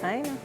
I know.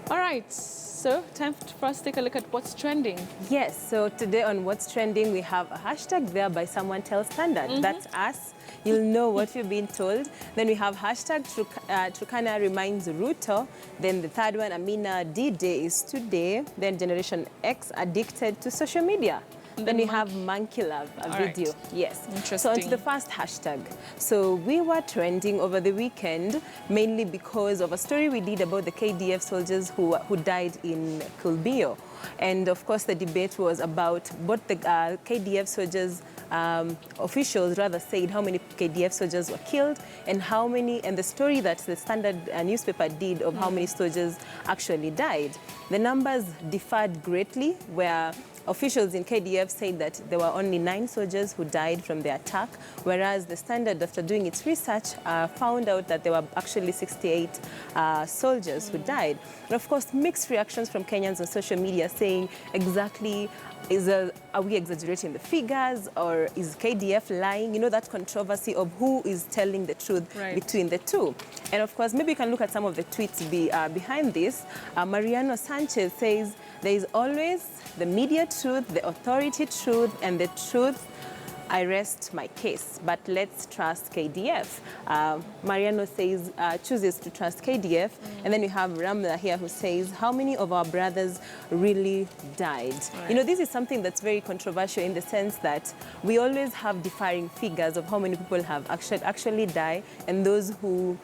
All right, so time for us to take a look at what's trending. Yes, so today on What's Trending, we have a hashtag there by Someone Tell Standard. That's us. You'll know what you've been told. Then we have hashtag Turkana reminds Ruto. Then the third one, Amina D-Day is today. Then Generation X addicted to social media. Then we have Monkey Love, a video. Yes. Interesting. So on to the first hashtag. So we were trending over the weekend, mainly because of a story we did about the KDF soldiers who died in Kilbio. And of course, the debate was about what the KDF soldiers, officials rather said how many KDF soldiers were killed and how many, and the story that the Standard newspaper did of how many soldiers actually died. The numbers differed greatly, where officials in KDF said that there were only 9 soldiers who died from the attack, whereas the Standard, after doing its research, found out that there were actually 68 soldiers who died. And of course, mixed reactions from Kenyans on social media saying exactly, are we exaggerating the figures, or is KDF lying? You know, that controversy of who is telling the truth between the two. And of course, maybe you can look at some of the tweets behind this. Mariano Sanchez says, there is always the media truth, the authority truth, and the truth. I rest my case, but let's trust KDF. Mariano says, chooses to trust KDF. And then you have Ramla here who says, how many of our brothers really died? You know, this is something that's very controversial in the sense that we always have differing figures of how many people have actually died and those who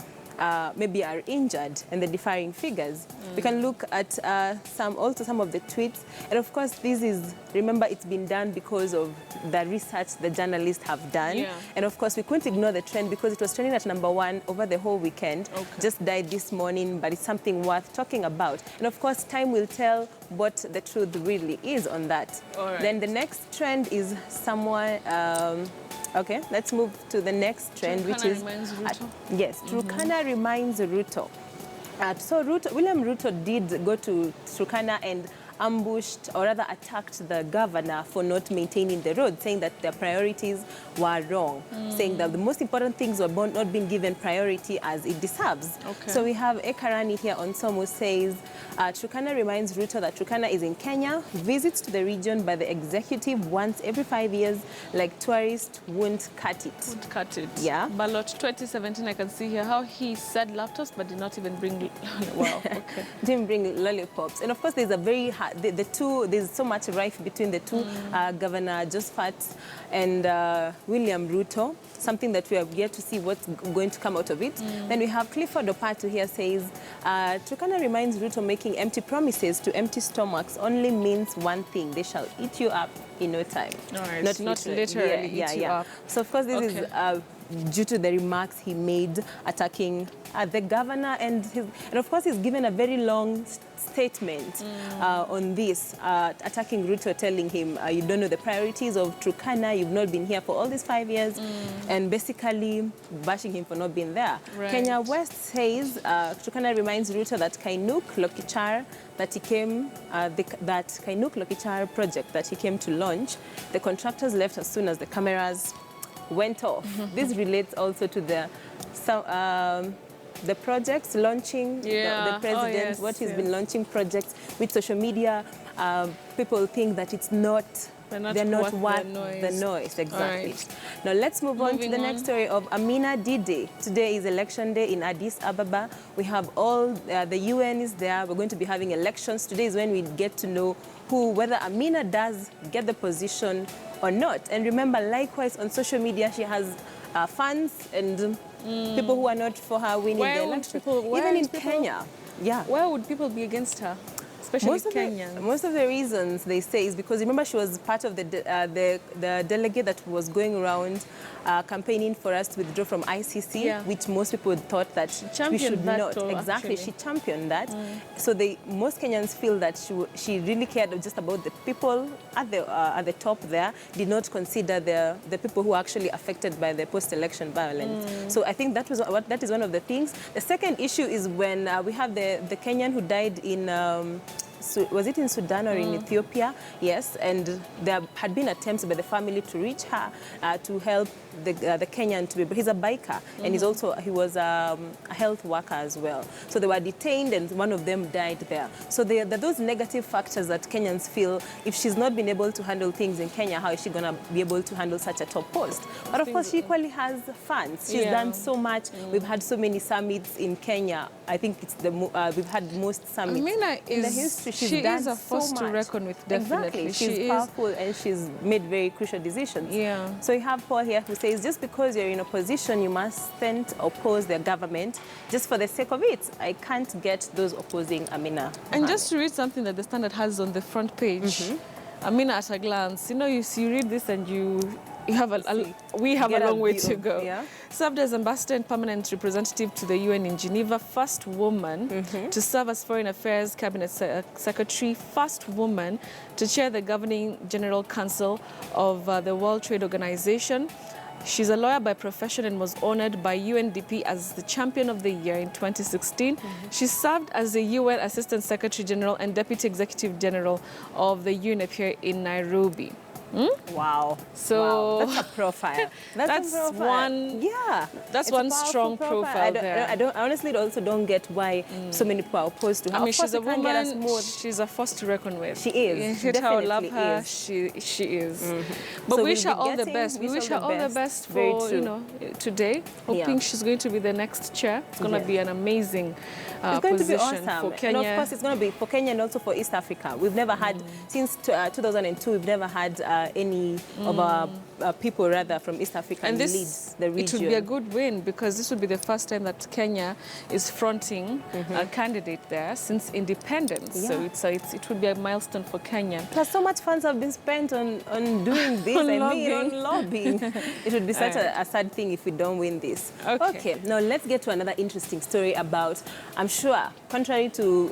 maybe are injured, and the differing figures. We can look at some of the tweets. And of course, this is, remember, it's been done because of the research the journalists have done. And of course, we couldn't ignore the trend because it was trending at #1 over the whole weekend. Just died this morning, but it's something worth talking about. And of course, time will tell what the truth really is on that. Then the next trend is someone... Okay, let's move to the next trend, Turkana which is... reminds Ruto. Yes, Turkana reminds Ruto. So William Ruto did go to Turkana and ambushed, or rather attacked, the governor for not maintaining the road, saying that their priorities were wrong, saying that the most important things were not being given priority as it deserves. So we have Ekarani here on Somo says, Turkana reminds Ruto that Turkana is in Kenya, visits to the region by the executive once every 5 years, like tourists won't cut it. Won't cut it. Yeah. Ballot 2017, I can see here how he said laptops, but did not even bring... Wow, okay. Didn't bring lollipops. And of course, there's a very hard... The two, there's so much rife between the two, Governor Josephat and William Ruto, something that we have yet to see what's going to come out of it. Then we have Clifford Opatu here says, Turkana reminds Ruto making empty promises to empty stomachs only means one thing, they shall eat you up in no time. Not literally eat you up. So of course this is due to the remarks he made attacking the governor, and of course he's given a very long statement on this, attacking Ruto, telling him you don't know the priorities of Turkana, you've not been here for all these 5 years, and basically bashing him for not being there. Kenya West says Turkana reminds Ruto that Kainuk Lokichar that he came, that Kainuk Lokichar project that he came to launch, the contractors left as soon as the cameras went off. This relates also to the projects launching, the president, what he's been launching projects with social media. People think that it's not, they're not worth the noise. Exactly. Now let's move on to the next story of Amina D-Day. Today is election day in Addis Ababa. We have all, the UN is there. We're going to be having elections. Today is when we get to know whether Amina does get the position or not. And remember, likewise, on social media, she has fans and people who are not for her winning the election. Even in Kenya. Where would people be against her? Especially Kenyans. Most of the reasons they say is because, remember, she was part of the delegate that was going around campaigning for us to withdraw from ICC, which most people thought that we should not. Exactly, she championed that. So most Kenyans feel that she really cared just about the people at the top there, did not consider the people who are actually affected by the post-election violence. So I think that is one of the things. The second issue is when we have the Kenyan who died in was it in Sudan or in Ethiopia? Yes, and there had been attempts by the family to reach her to help the Kenyan to be. He's a biker, and he was a health worker as well. So they were detained, and one of them died there. So there are those negative factors that Kenyans feel, if she's not been able to handle things in Kenya, how is she going to be able to handle such a top post? But of course, she equally has fans. She's done so much. We've had so many summits in Kenya. I think it's we've had most summits in the history. She is a force to reckon with, definitely. Exactly. She's powerful, and she's made very crucial decisions. Yeah. So you have Paul here who says, just because you're in opposition, you mustn't oppose their government just for the sake of it. I can't get those opposing Amina. And just to read something that the Standard has on the front page, Amina at a glance, you know, you read this and we have a long way to go. Yeah. Served as ambassador and permanent representative to the UN in Geneva, first woman to serve as foreign affairs cabinet secretary, first woman to chair the governing general council of the World Trade Organization. She's a lawyer by profession and was honored by UNDP as the Champion of the Year in 2016. She served as the UN Assistant Secretary General and Deputy Executive General of the UNEP here in Nairobi. Wow. So that's a profile. That's a profile. One. Yeah. That's one strong profile there. I honestly also don't get why so many people are opposed to her. I mean, of course, she's a woman. She's a force to reckon with. She is. You Definitely love her. is. She is. But So we wish her we'll be all the best. We wish her all the best Very for true. Today. Hoping she's going to be the next chair. It's going to be an amazing it's going to be position awesome. for Kenya. And of course, it's going to be for Kenya and also for East Africa. We've never had, since 2002, we've never had any of our people, rather, from East Africa and lead this, the region. It would be a good win, because this would be the first time that Kenya is fronting a candidate there since independence. Yeah. So it would be a milestone for Kenya. Plus, so much funds have been spent on doing this. On lobbying. It would be such a sad thing if we don't win this. Okay, now let's get to another interesting story about, I'm sure, contrary to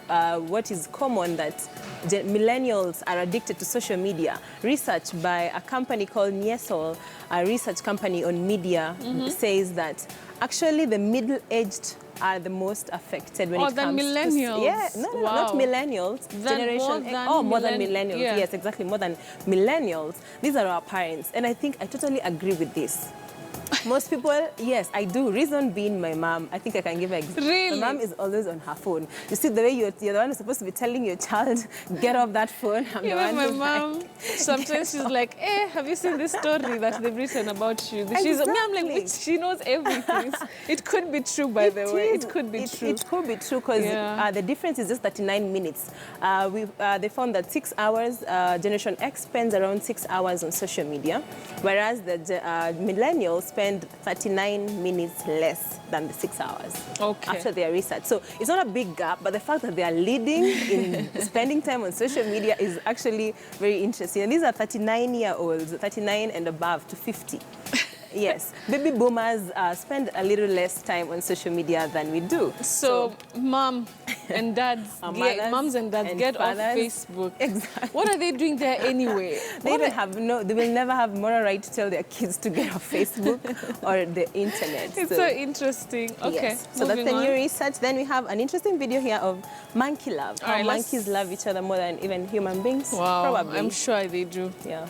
what is common, that millennials are addicted to social media. Research by a company called Niesol, a research company on media, says that actually the middle-aged are the most affected when it comes millennials. to... not millennials. Generation X. More than millennials. Yeah. Yes, exactly, more than millennials. These are our parents. And I think I totally agree with this. Most people, yes, I do. Reason being my mom. I think I can give an example. Really? My mom is always on her phone. You see, the way you're the one who's supposed to be telling your child, get off that phone. My mom, sometimes she's like, have you seen this story that they've written about you? I'm like, she knows everything. It could be true, by the way. It could be true. It could be true, because the difference is just 39 minutes. They found that 6 hours, Generation X spends around 6 hours on social media, whereas the millennials spend 39 minutes less than the 6 hours after their research. So it's not a big gap, but the fact that they are leading in spending time on social media is actually very interesting. And these are 39-year-olds, 39 and above to 50. Yes, baby boomers spend a little less time on social media than we do. So mom and dads, moms and dads get off Facebook. Exactly. What are they doing there anyway? They will never have moral right to tell their kids to get off Facebook or the internet. It's so interesting. Okay, yes. So that's the new research. Then we have an interesting video here of monkey love. How monkeys love each other more than even human beings. Wow, Probably. I'm sure they do. Yeah.